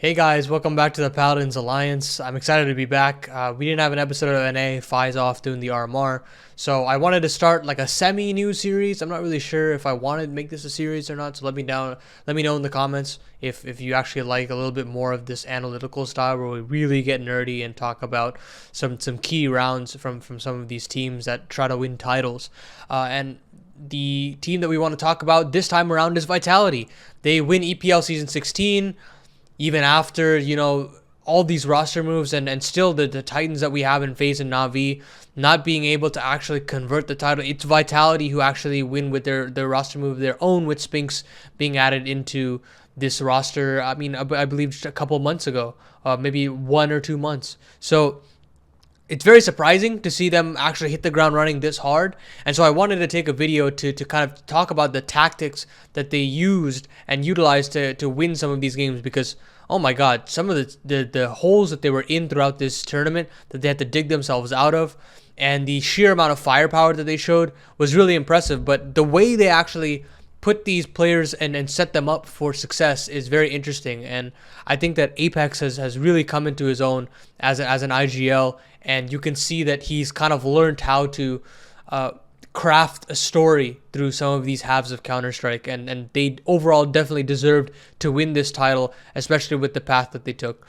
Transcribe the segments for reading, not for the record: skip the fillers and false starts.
Hey guys, welcome back to the Paladin's Alliance. I'm excited to be back. We didn't have an episode of NA, Fi's off doing the RMR, so I wanted to start like a semi-new series. I'm not really sure if I wanted to make this a series or not, so let me know in the comments if you actually like a little bit more of this analytical style where we really get nerdy and talk about some key rounds from some of these teams that try to win titles. And the team that we want to talk about this time around is Vitality. They win EPL Season 16. Even after, all these roster moves and still the Titans that we have in FaZe and Na'Vi not being able to actually convert the title, it's Vitality who actually win with their roster move, their own, with Spinks being added into this roster. I mean, I believe just a couple months ago, maybe 1 or 2 months. So it's very surprising to see them actually hit the ground running this hard. And so I wanted to take a video to kind of talk about the tactics that they used and utilized to win some of these games, because oh my god, some of the holes that they were in throughout this tournament that they had to dig themselves out of, and the sheer amount of firepower that they showed was really impressive. But the way they actually put these players and set them up for success is very interesting. And I think that Apex has really come into his own as an IGL, and you can see that he's kind of learned how to craft a story through some of these halves of Counter-Strike, and they overall definitely deserved to win this title, especially with the path that they took.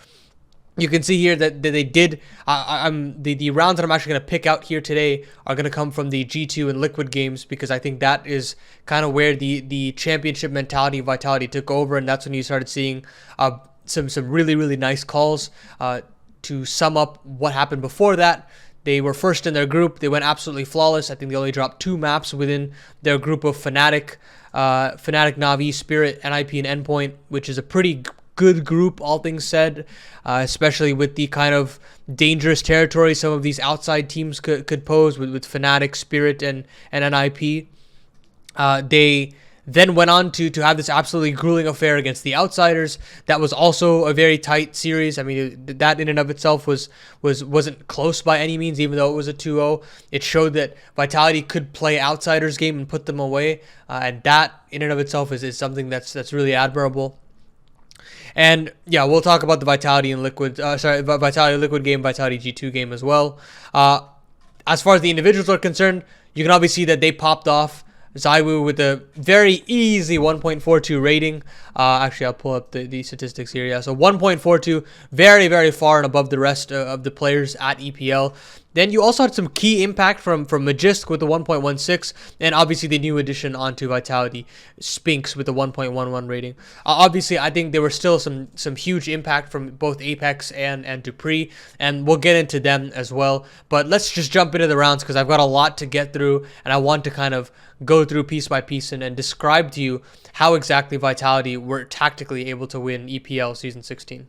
You can see here that they did. The rounds that I'm actually going to pick out here today are going to come from the G2 and Liquid games, because I think that is kind of where the championship mentality of Vitality took over, and that's when you started seeing some really nice calls. To sum up what happened before that, they were first in their group. They went absolutely flawless. I think they only dropped 2 maps within their group of Fnatic, Na'Vi, Spirit, NIP, and Endpoint, which is a pretty good group, all things said, especially with the kind of dangerous territory some of these outside teams could pose with Fnatic, Spirit, and NIP. They then went on to have this absolutely grueling affair against the Outsiders. That was also a very tight series. I mean, that in and of itself wasn't close by any means, even though it was a 2-0. It showed that Vitality could play Outsiders game and put them away, and that in and of itself is something that's really admirable. And yeah, we'll talk about the Vitality and Liquid, Vitality Liquid game, Vitality G2 game as well. As far as the individuals are concerned, you can obviously see that they popped off. Zywoo with a very easy 1.42 rating. Actually, I'll pull up the statistics here. Yeah, so 1.42, very far and above the rest of the players at EPL. Then you also had some key impact from Magisk with the 1.16, and obviously the new addition onto Vitality, Spinks with the 1.11 rating. Obviously, I think there were still some huge impact from both Apex and Dupree, and we'll get into them as well. But let's just jump into the rounds, because I've got a lot to get through, and I want to kind of go through piece by piece and describe to you how exactly Vitality were tactically able to win EPL Season 16.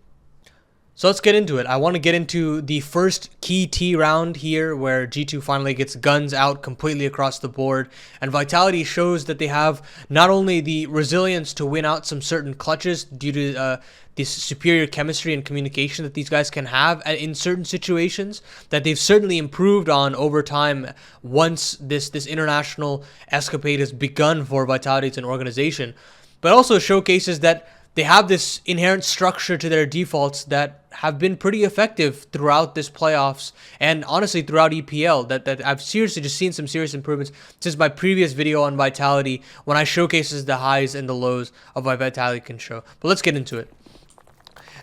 So let's get into it. I want to get into the first key T round here, where G2 finally gets guns out completely across the board, and Vitality shows that they have not only the resilience to win out some certain clutches due to this superior chemistry and communication that these guys can have in certain situations, that they've certainly improved on over time once this international escapade has begun for Vitality as an organization, but also showcases that they have this inherent structure to their defaults that have been pretty effective throughout this playoffs, and honestly throughout EPL, that I've seriously just seen some serious improvements since my previous video on Vitality, when I showcases the highs and the lows of what Vitality can show. But let's get into it.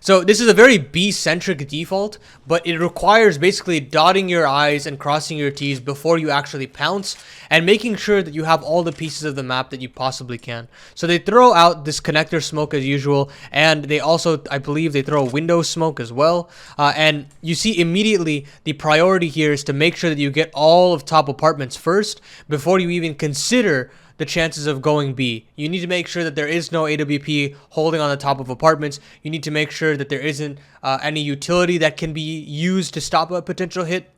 So this is a very B-centric default, but it requires basically dotting your I's and crossing your T's before you actually pounce, and making sure that you have all the pieces of the map that you possibly can. So they throw out this connector smoke as usual, and they also, I believe, they throw a window smoke as well. And you see immediately the priority here is to make sure that you get all of top apartments first before you even consider the chances of going B. You need to make sure that there is no AWP holding on the top of apartments. You need to make sure that there isn't any utility that can be used to stop a potential hit.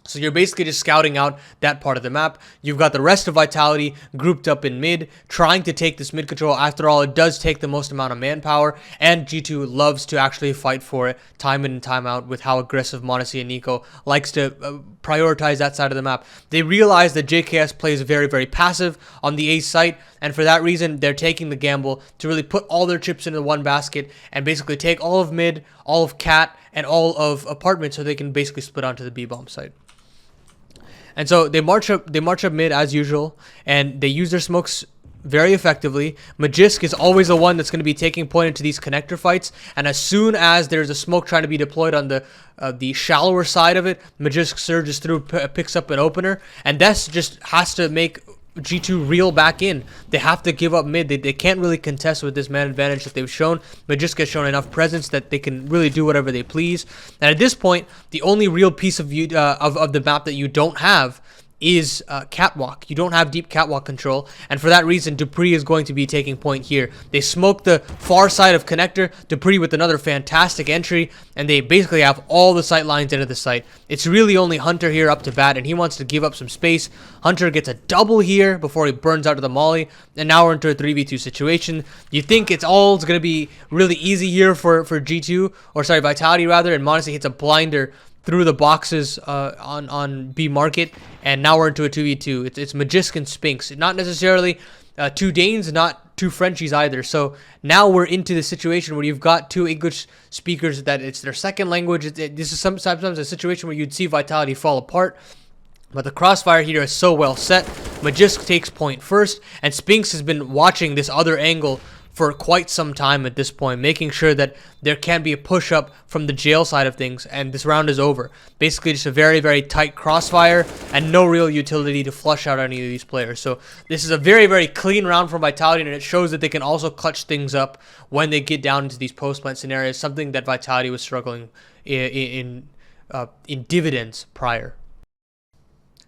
So you're basically just scouting out that part of the map. You've got the rest of Vitality grouped up in mid, trying to take this mid control. After all, it does take the most amount of manpower, and G2 loves to actually fight for it time in and time out with how aggressive m0NESY and Nico likes to prioritize that side of the map. They realize that JKS plays very, very passive on the A site, and for that reason, they're taking the gamble to really put all their chips into one basket and basically take all of mid, all of cat, and all of apartment so they can basically split onto the B-bomb site. And so they march up mid as usual, and they use their smokes very effectively. Magisk is always the one that's going to be taking point into these connector fights, and as soon as there's a smoke trying to be deployed on the shallower side of it, Magisk surges through, picks up an opener, and this just has to make G2 reel back in. They have to give up mid. They can't really contest with this man advantage that they've shown. Magisk has shown enough presence that they can really do whatever they please. And at this point, the only real piece of the map that you don't have is catwalk. You don't have deep catwalk control, and for that reason, dupreeh is going to be taking point here. They smoke the far side of connector, dupreeh with another fantastic entry, and they basically have all the sight lines into the site. It's really only Hunter here up to bat, and he wants to give up some space. Hunter gets a double here before he burns out of the molly, and now we're into a 3v2 situation. You think it's going to be really easy here for G2, or sorry, Vitality rather, and m0NESY hits a blinder through the boxes on B market, and now we're into a 2v2. It's Magisk and Spinks, not necessarily two Danes, not two Frenchies either. So now we're into the situation where you've got two English speakers that it's their second language. This is sometimes a situation where you'd see Vitality fall apart, but the crossfire here is so well set. Magisk takes point first, and Spinks has been watching this other angle for quite some time at this point, making sure that there can be a push-up from the jail side of things, and this round is over. Basically just a very, very tight crossfire and no real utility to flush out any of these players. So this is a very, very clean round from Vitality, and it shows that they can also clutch things up when they get down into these post-plant scenarios, something that Vitality was struggling in dividends prior.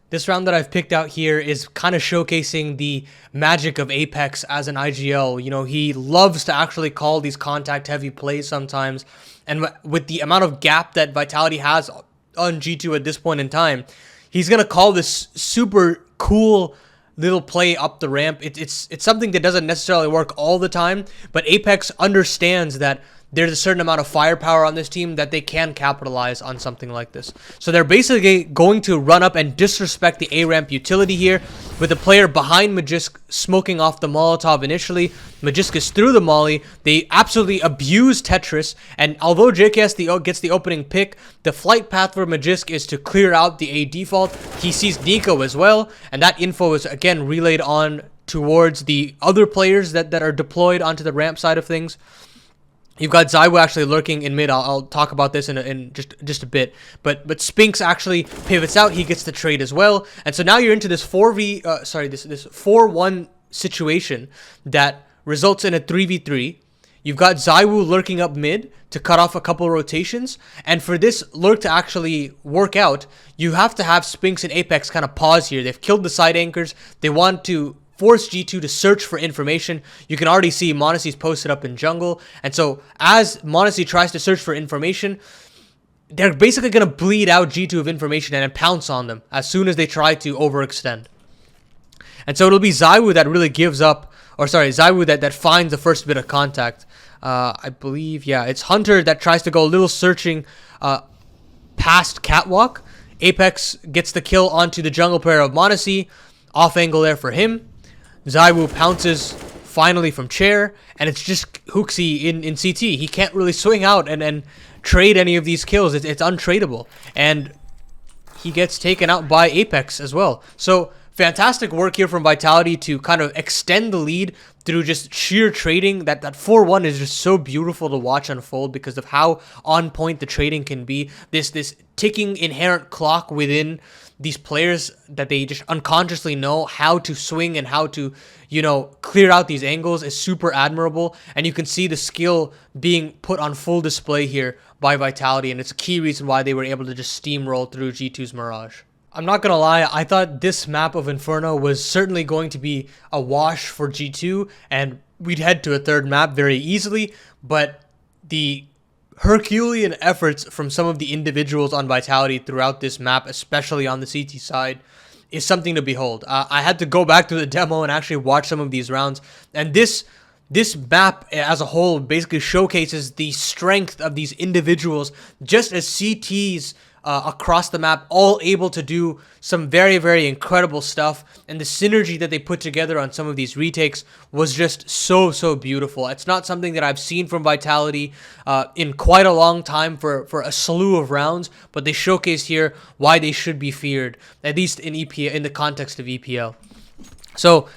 This round that I've picked out here is kind of showcasing the magic of Apex as an IGL. You know, he loves to actually call these contact-heavy plays sometimes, and with the amount of gap that Vitality has on G2 at this point in time, he's going to call this super cool little play up the ramp. It's something that doesn't necessarily work all the time, but Apex understands that there's a certain amount of firepower on this team that they can capitalize on something like this. So they're basically going to run up and disrespect the A-ramp utility here with the player behind Magisk smoking off the Molotov initially. Magisk is through the molly. They absolutely abuse Tetris, and although JKS gets the opening pick, the flight path for Magisk is to clear out the A default. He sees Nico as well, and that info is again relayed on towards the other players that are deployed onto the ramp side of things. You've got ZywOo actually lurking in mid. I'll talk about this in just a bit. But Spinks actually pivots out. He gets the trade as well. And so now you're into this 4-1 situation that results in a 3v3. You've got ZywOo lurking up mid to cut off a couple rotations. And for this lurk to actually work out, you have to have Spinks and Apex kind of pause here. They've killed the side anchors. They want to force G2 to search for information. You can already see m0NESY's posted up in jungle. And so as m0NESY tries to search for information, they're basically going to bleed out G2 of information and then pounce on them as soon as they try to overextend. And so it'll be ZywOo that really gives up, or sorry, ZywOo that finds the first bit of contact. I believe, yeah, it's Hunter that tries to go a little searching past Catwalk. Apex gets the kill onto the jungle player of m0NESY. Off angle there for him. ZywOo pounces finally from chair, and it's just Hooksy in CT. He can't really swing out and trade any of these kills. It's untradeable, and he gets taken out by Apex as well. So fantastic work here from Vitality to kind of extend the lead through just sheer trading. That 4-1 is just so beautiful to watch unfold because of how on point the trading can be. This ticking inherent clock within these players that they just unconsciously know how to swing and how to, you know, clear out these angles is super admirable. And you can see the skill being put on full display here by Vitality. And it's a key reason why they were able to just steamroll through G2's Mirage. I'm not going to lie, I thought this map of Inferno was certainly going to be a wash for G2, and we'd head to a third map very easily, but the Herculean efforts from some of the individuals on Vitality throughout this map, especially on the CT side, is something to behold. I had to go back to the demo and actually watch some of these rounds, and this map as a whole basically showcases the strength of these individuals, just as CTs across the map, all able to do some very, very incredible stuff. And the synergy that they put together on some of these retakes was just so, so beautiful. It's not something that I've seen from Vitality in quite a long time for a slew of rounds, but they showcase here why they should be feared, at least in EPL, in the context of EPL. So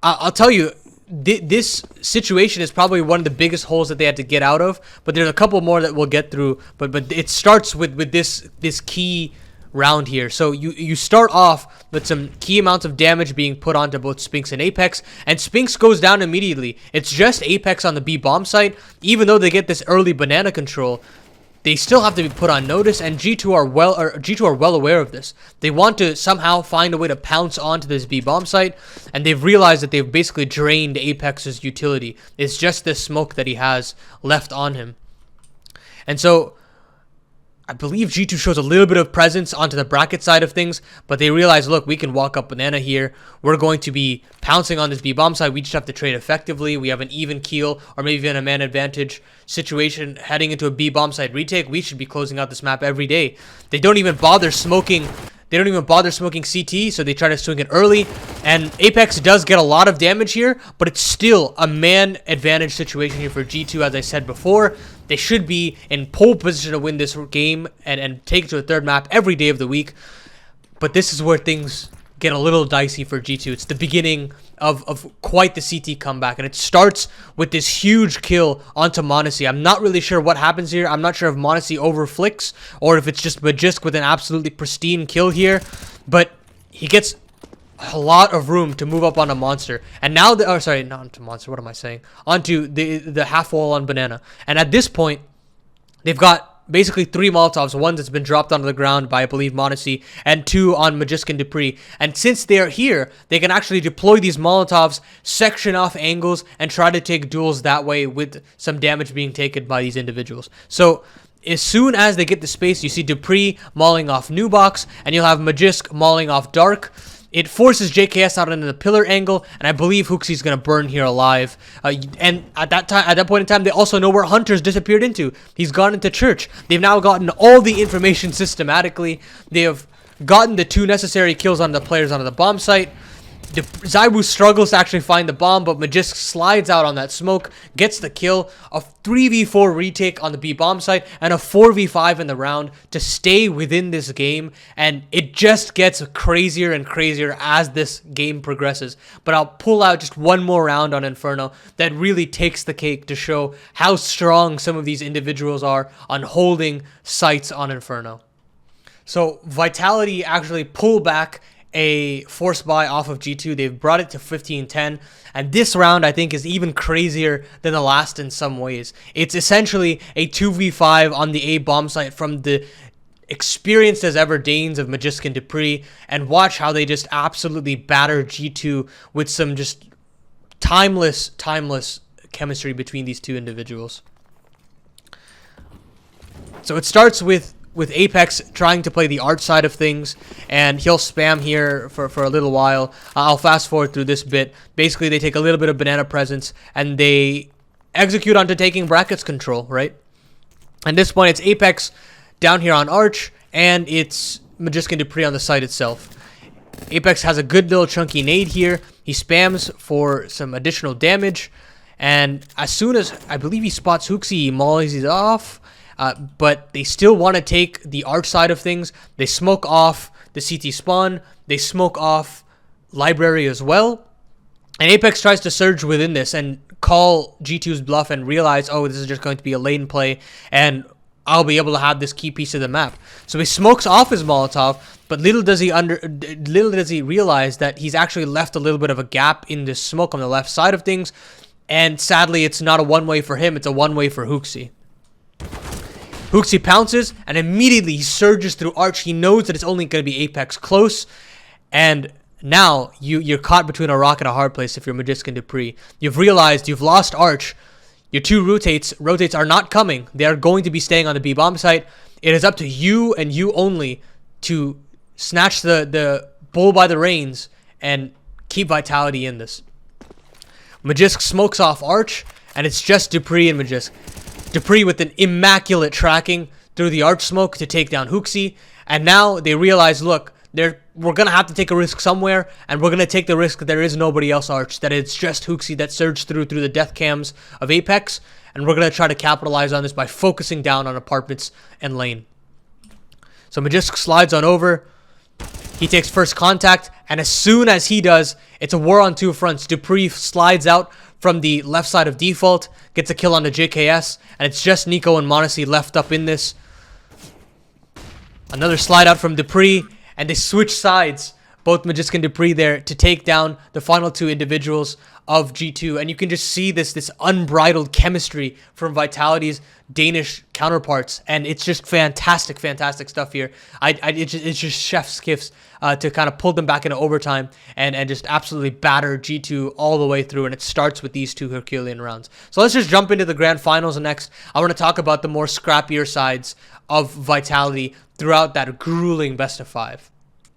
I'll tell you, this situation is probably one of the biggest holes that they had to get out of, but there's a couple more that we'll get through. But it starts with this key round here. So you start off with some key amounts of damage being put onto both Spinx and Apex, and Spinx goes down immediately. It's just Apex on the B bomb site. Even though they get this early banana control, they still have to be put on notice, and G2 are well aware of this. They want to somehow find a way to pounce onto this B bomb site, and they've realized that they've basically drained Apex's utility. It's just this smoke that he has left on him. And so I believe G2 shows a little bit of presence onto the bracket side of things, but they realize, look, we can walk up banana here. We're going to be pouncing on this B-bomb side. We just have to trade effectively. We have an even keel or maybe even a man advantage situation heading into a B-bomb side retake. We should be closing out this map every day. They don't even bother smoking. They don't even bother smoking CT, so they try to swing it early. And Apex does get a lot of damage here, but it's still a man advantage situation here for G2, as I said before. They should be in pole position to win this game and take it to a third map every day of the week. But this is where things get a little dicey for G2. It's the beginning of quite the CT comeback, and it starts with this huge kill onto m0NESY. I'm not really sure what happens here. I'm not sure if m0NESY overflicks or if it's just Magisk with an absolutely pristine kill here, but he gets a lot of room to move up on a monster. And now sorry, not onto monster, what am I saying? Onto the half wall on banana. And at this point, they've got basically 3 Molotovs, one that's been dropped onto the ground by, I believe, m0NESY, and 2 on Magisk and Dupree. And since they're here, they can actually deploy these Molotovs, section off angles, and try to take duels that way with some damage being taken by these individuals. So as soon as they get the space, you see Dupree mauling off Nubox, and you'll have Magisk mauling off Dark. It forces JKS out into the pillar angle, and I believe Hooksy's gonna burn here alive. And at that point in time, they also know where Hunter's disappeared into. He's gone into church. They've now gotten all the information systematically. They have gotten the 2 necessary kills on the players onto the bomb site. Zaibu struggles to actually find the bomb, but Magisk slides out on that smoke, gets the kill, a 3v4 retake on the B bomb site, and a 4v5 in the round to stay within this game. And it just gets crazier and crazier as this game progresses. But I'll pull out just one more round on Inferno that really takes the cake to show how strong some of these individuals are on holding sites on Inferno. So Vitality actually pull back a force buy off of G2. They've brought it to 15-10, and this round I think is even crazier than the last in some ways. It's essentially a 2v5 on the A bomb site from the experienced as ever Danes of Magisk and Dupree, and watch how they just absolutely batter G2 with some just timeless chemistry between these two individuals. So it starts with Apex trying to play the art side of things, and he'll spam here for a little while. I'll fast forward through this bit. Basically, they take a little bit of banana presence, and they execute onto taking brackets control, right? At this point, it's Apex down here on Arch, and it's Magisk and Dupree on the site itself. Apex has a good little chunky nade here. He spams for some additional damage, and as soon as, I believe he spots Hooksy, he mollies it off. But they still want to take the arch side of things. They smoke off the CT spawn. They smoke off library as well. And Apex tries to surge within this and call G2's bluff and realize, oh, this is just going to be a lane play, and I'll be able to have this key piece of the map. So he smokes off his Molotov, but little does he realize that he's actually left a little bit of a gap in this smoke on the left side of things. And sadly, it's not a one-way for him. It's a one-way for Hooksy. Hooksy pounces, and immediately he surges through Arch. He knows that it's only going to be Apex close, and now you're caught between a rock and a hard place if you're Magisk and Dupree. You've realized you've lost Arch. Your 2 rotates are not coming. They are going to be staying on the B bomb site. It is up to you and you only to snatch the bull by the reins and keep Vitality in this. Magisk smokes off Arch, and it's just dupreeh and Magisk. dupreeh with an immaculate tracking through the Arch smoke to take down HooXi, and now they realize, look, we're going to have to take a risk somewhere, and we're going to take the risk that there is nobody else Arch, that it's just HooXi that surged through the death cams of Apex, and we're going to try to capitalize on this by focusing down on apartments and lane. So Magisk slides on over. He takes first contact, and as soon as he does, it's a war on 2 fronts. dupreeh slides out from the left side of default, gets a kill on the JKS, and it's just Nico and m0NESY left up in this. Another slide out from dupreeh, and they switch sides, both Magisk and dupreeh there, to take down the final 2 individuals of G2. And you can just see this unbridled chemistry from Vitality's Danish counterparts, and it's just fantastic stuff here. It's just chef's kiss to kind of pull them back into overtime and just absolutely batter G2 all the way through, and it starts with these 2 Herculean rounds. So let's just jump into the grand finals, and next I want to talk about the more scrappier sides of Vitality throughout that grueling best of 5.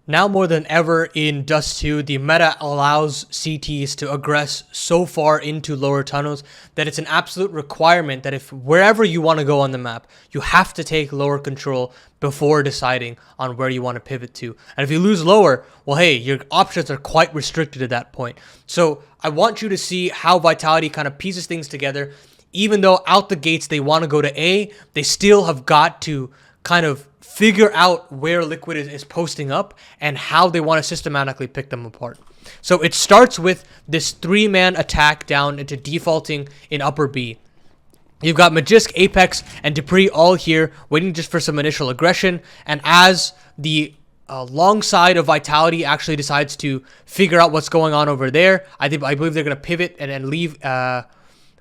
Now more than ever in Dust 2, the meta allows CTs to aggress so far into lower tunnels that it's an absolute requirement that if wherever you want to go on the map, you have to take lower control before deciding on where you want to pivot to. And if you lose lower, well, hey, your options are quite restricted at that point. So I want you to see how Vitality kind of pieces things together. Even though out the gates they want to go to A, they still have got to kind of figure out where Liquid is posting up and how they want to systematically pick them apart. So it starts with this 3-man attack down into defaulting in upper B. You've got Magisk, Apex, and dupreeh all here waiting just for some initial aggression, and as the long side of Vitality actually decides to figure out what's going on over there, I believe they're going to pivot and leave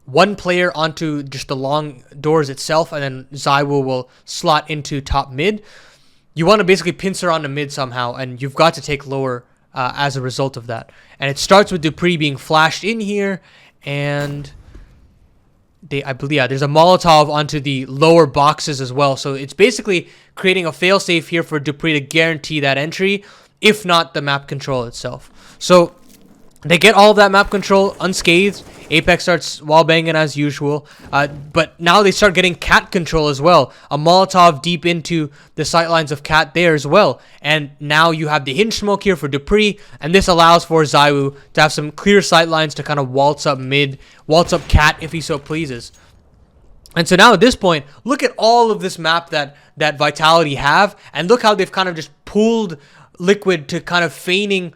one player onto just the long doors itself, and then ZywOo will slot into top mid. You want to basically pincer onto mid somehow, and you've got to take lower as a result of that. And it starts with dupreeh being flashed in here, and I believe there's a Molotov onto the lower boxes as well. So it's basically creating a failsafe here for dupreeh to guarantee that entry, if not the map control itself. So they get all of that map control unscathed. Apex starts wallbanging as usual, but now they start getting cat control as well. A Molotov deep into the sightlines of cat there as well. And now you have the hinge smoke here for dupreeh, and this allows for ZywOo to have some clear sightlines to kind of waltz up mid, waltz up cat if he so pleases. And so now at this point, look at all of this map that Vitality have, and look how they've kind of just pulled Liquid to kind of feigning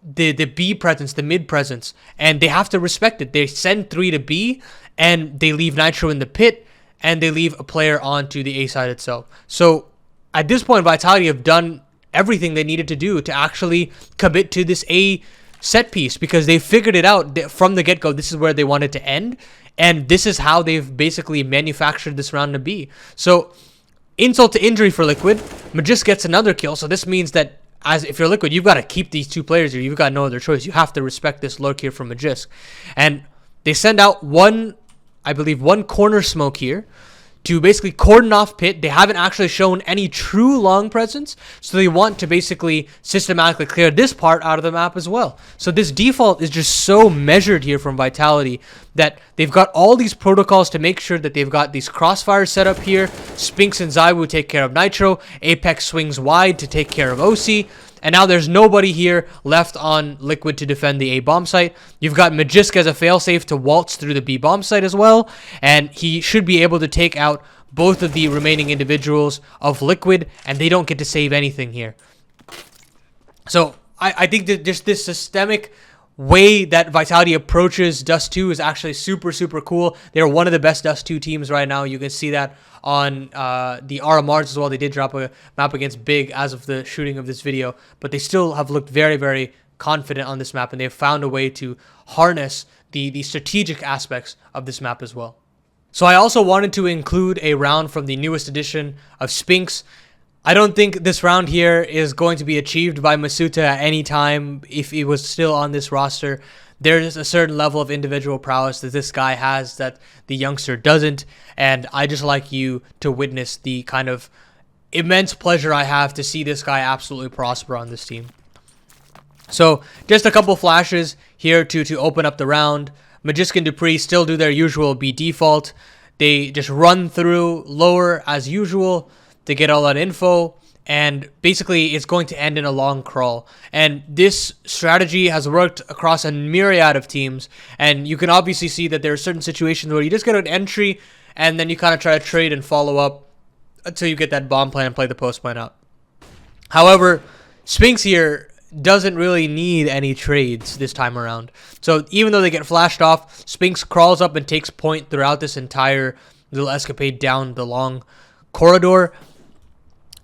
the B presence, the mid presence, and they have to respect it. They send 3 to B, and they leave Nitro in the pit, and they leave a player onto the A side itself. So at this point, Vitality have done everything they needed to do to actually commit to this A set piece, because they figured it out from the get-go. This is where they wanted to end, and this is how they've basically manufactured this round to be. So insult to injury for Liquid. Magisk gets another kill, so this means that if you're Liquid, you've got to keep these 2 players here. You've got no other choice. You have to respect this lurk here from Magisk. And they send out one corner smoke here to basically cordon off pit. They haven't actually shown any true long presence, so they want to basically systematically clear this part out of the map as well. So this default is just so measured here from Vitality that they've got all these protocols to make sure that they've got these crossfires set up here. Spinx and ZywOo take care of Nitro. Apex swings wide to take care of OC. And now there's nobody here left on Liquid to defend the A bomb site. You've got Magisk as a failsafe to waltz through the B bomb site as well, and he should be able to take out both of the remaining individuals of Liquid, and they don't get to save anything here. So I think that just this systemic way that Vitality approaches Dust 2 is actually super cool. They're one of the best Dust 2 teams right now. You can see that on the RMRs as well. They did drop a map against Big as of the shooting of this video, but they still have looked very confident on this map, and they've found a way to harness the strategic aspects of this map as well. So I also wanted to include a round from the newest edition of Spinx. I don't think this round here is going to be achieved by Masuta at any time if he was still on this roster. there's a certain level of individual prowess that this guy has that the youngster doesn't, and I just like you to witness the kind of immense pleasure I have to see this guy absolutely prosper on this team. So just a couple flashes here to open up the round. Magisk and Dupree still do their usual B default. They just run through lower as usual to get all that info, and basically it's going to end in a long crawl. And this strategy has worked across a myriad of teams, and you can obviously see that there are certain situations where you just get an entry and then you kind of try to trade and follow up until you get that bomb plan and play the post plan out. However, Spinks here doesn't really need any trades this time around. So even though they get flashed off, Spinks crawls up and takes point throughout this entire little escapade down the long corridor.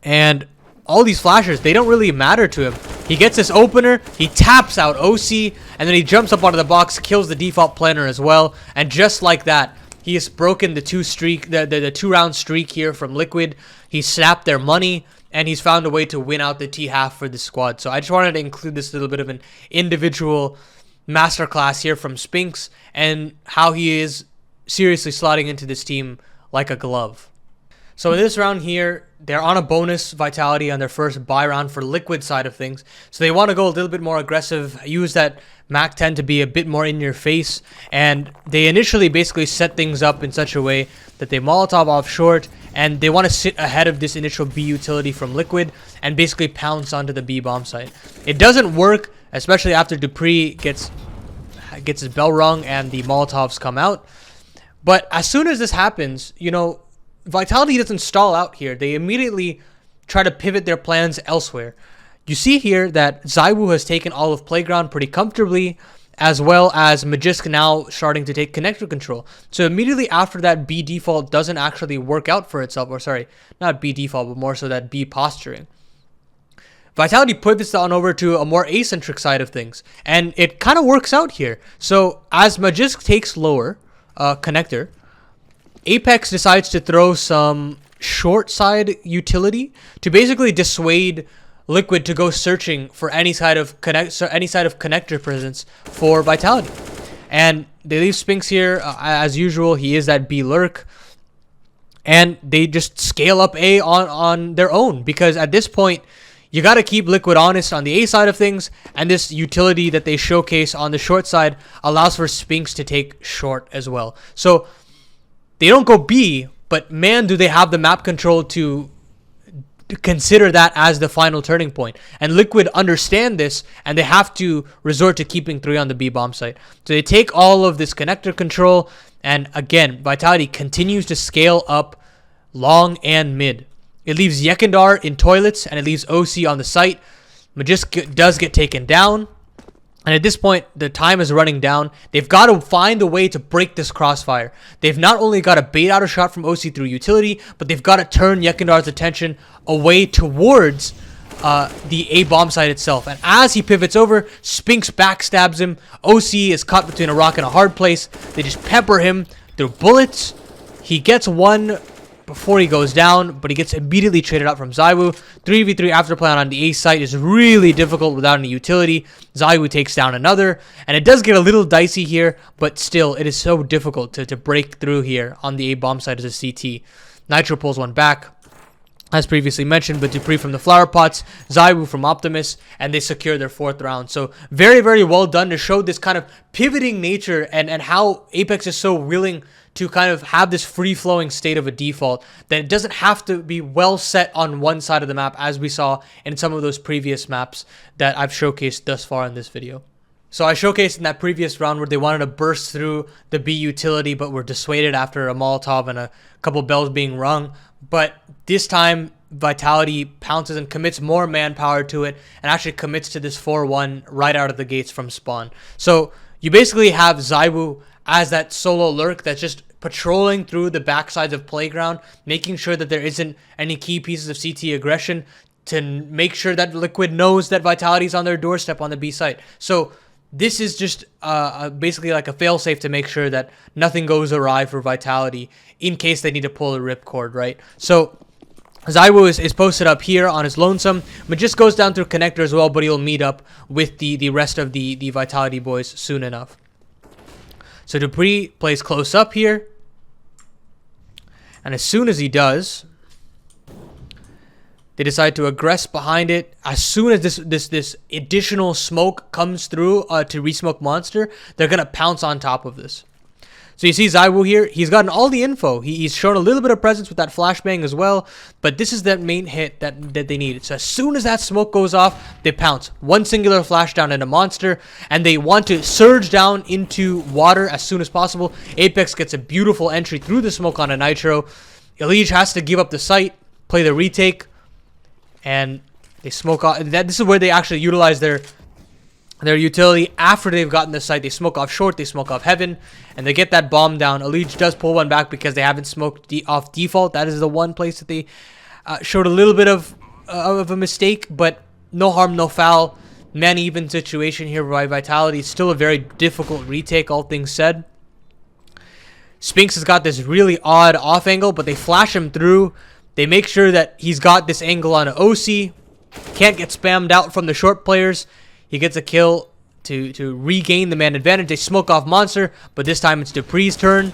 And all these flashes, they don't really matter to him. He gets this opener, he taps out OC, and then he jumps up onto the box, kills the default planner as well. And just like that, he has broken the two-round streak here from Liquid. He snapped their money, and he's found a way to win out the T-half for the squad. So I just wanted to include this little bit of an individual masterclass here from Spinks and how he is seriously slotting into this team like a glove. So in this round here, they're on a bonus vitality on their first buy round for Liquid side of things. So they want to go a little bit more aggressive, use that Mac 10 to be a bit more in your face. And they initially basically set things up in such a way that they Molotov off short, and they want to sit ahead of this initial B utility from Liquid and basically pounce onto the B bomb site. It doesn't work, especially after Dupree gets his bell rung and the Molotovs come out. But as soon as this happens, you know, Vitality doesn't stall out here. They immediately try to pivot their plans elsewhere. You see here that ZywOo has taken all of Playground pretty comfortably, as well as Magisk now starting to take connector control. So immediately after that, B default doesn't actually work out for itself, or sorry, not B default, but more so that B posturing. Vitality pivots on over to a more asymmetric side of things, and it kind of works out here. So as Magisk takes lower connector, Apex decides to throw some short side utility to basically dissuade Liquid to go searching for any side of connector presence for Vitality. And they leave Spinks here as usual. He is that B lurk, and they just scale up A on their own, because at this point you got to keep Liquid honest on the A side of things, and this utility that they showcase on the short side allows for Spinks to take short as well. So they don't go B, but man, do they have the map control to consider that as the final turning point. And Liquid understand this, and they have to resort to keeping 3 on the B bomb site. So they take all of this connector control, and again, Vitality continues to scale up long and mid. It leaves Yekindar in toilets, and it leaves OC on the site. Magisk does get taken down. And at this point, the time is running down. They've got to find a way to break this crossfire. They've not only got to bait out a shot from OC through utility, but they've got to turn Yekindar's attention away towards the A bomb site itself. And as he pivots over, Spinks backstabs him. OC is caught between a rock and a hard place. They just pepper him through bullets. He gets one before he goes down, but he gets immediately traded out from ZywOo. 3v3 after play on the A site is really difficult without any utility. ZywOo takes down another, and it does get a little dicey here, but still, it is so difficult to break through here on the A bomb site as a CT. Nitro pulls one back, as previously mentioned, but Dupree from the flower pots, ZywOo from Optimus, and they secure their 4th round. So very, very well done to show this kind of pivoting nature and how Apex is so willing to kind of have this free-flowing state of a default, that it doesn't have to be well set on one side of the map, as we saw in some of those previous maps that I've showcased thus far in this video. So I showcased in that previous round where they wanted to burst through the B utility, but were dissuaded after a Molotov and a couple bells being rung. But this time, Vitality pounces and commits more manpower to it, and actually commits to this 4-1 right out of the gates from spawn. So you basically have ZywOo as that solo lurk that's just patrolling through the backsides of Playground, making sure that there isn't any key pieces of CT aggression, to make sure that Liquid knows that Vitality's on their doorstep on the B site. So this is just basically like a failsafe to make sure that nothing goes awry for Vitality in case they need to pull a ripcord, right? So ZywOo is posted up here on his lonesome, but just goes down through connector as well, but he'll meet up with the rest of the Vitality boys soon enough. So dupreeh plays close up here, and as soon as he does, they decide to aggress behind it. As soon as this additional smoke comes through to resmoke monster, they're gonna pounce on top of this. So you see ZywOo here, he's gotten all the info. He's shown a little bit of presence with that flashbang as well, but this is that main hit that they needed. So as soon as that smoke goes off, they pounce. One singular flash down into monster, and they want to surge down into water as soon as possible. Apex gets a beautiful entry through the smoke on a Nitro. Elige has to give up the site, play the retake, and they smoke off. This is where they actually utilize their utility. After they've gotten the site, they smoke off short, they smoke off heaven, and they get that bomb down. Elige does pull one back because they haven't smoked off default. That is the one place that they showed a little bit of a mistake, but no harm, no foul. Man even situation here by Vitality. Still a very difficult retake, all things said. Spinks has got this really odd off angle, but they flash him through. They make sure that he's got this angle on an OC. Can't get spammed out from the short players. He gets a kill to regain the man advantage. They smoke off monster, but this time it's dupreeh's turn.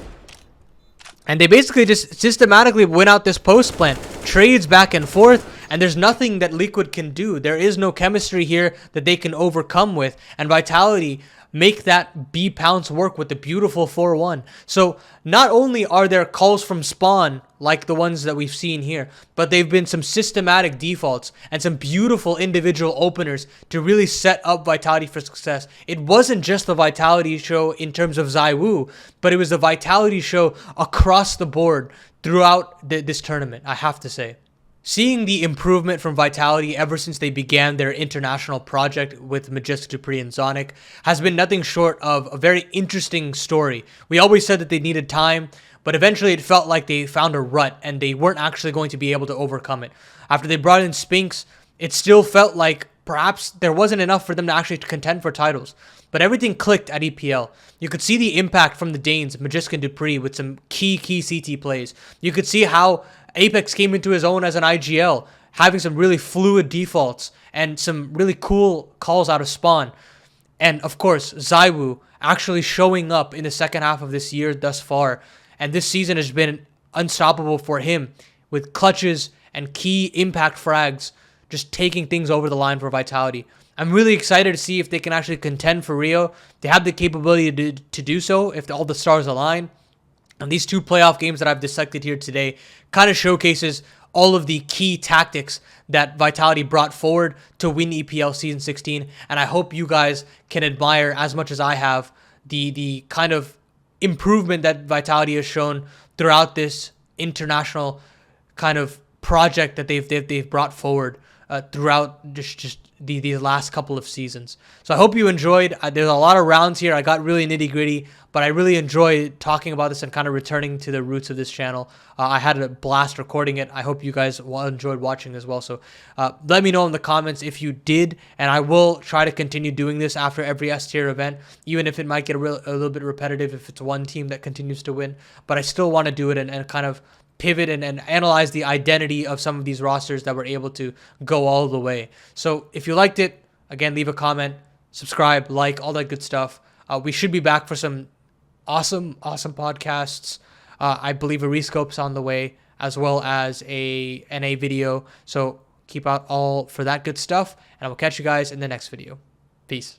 And they basically just systematically win out this post plant. Trades back and forth, and there's nothing that Liquid can do. There is no chemistry here that they can overcome with. And Vitality make that B pounce work with the beautiful 4-1. So not only are there calls from spawn like the ones that we've seen here, but they've been some systematic defaults and some beautiful individual openers to really set up Vitality for success. It wasn't just the Vitality show in terms of ZywOo, but it was the Vitality show across the board throughout this tournament, I have to say. Seeing the improvement from Vitality ever since they began their international project with Majestic, dupreeh, and Zonic has been nothing short of a very interesting story. We always said that they needed time, but eventually it felt like they found a rut and they weren't actually going to be able to overcome it. After they brought in Spinks, it still felt like perhaps there wasn't enough for them to actually contend for titles. But everything clicked at EPL. You could see the impact from the Danes, Majestic and dupreeh, with some key CT plays. You could see how Apex came into his own as an IGL, having some really fluid defaults and some really cool calls out of spawn. And of course, ZywOo actually showing up in the second half of this year thus far. And this season has been unstoppable for him with clutches and key impact frags, just taking things over the line for Vitality. I'm really excited to see if they can actually contend for Rio. They have the capability to do so if all the stars align. And these two playoff games that I've dissected here today kind of showcases all of the key tactics that Vitality brought forward to win EPL Season 16. And I hope you guys can admire as much as I have the kind of improvement that Vitality has shown throughout this international kind of project that they've brought forward throughout just the last couple of seasons. So I hope you enjoyed. There's a lot of rounds here. I got really nitty gritty, but I really enjoy talking about this and kind of returning to the roots of this channel. I had a blast recording it. I hope you guys enjoyed watching as well. So let me know in the comments if you did, and I will try to continue doing this after every S tier event, even if it might get a little bit repetitive if it's one team that continues to win. But I still want to do it and kind of pivot and analyze the identity of some of these rosters that were able to go all the way. So if you liked it, again, leave a comment, subscribe, like, all that good stuff. We should be back for some awesome podcasts. I believe a rescope's on the way, as well as a NA video. So keep out all for that good stuff, and I will catch you guys in the next video. Peace.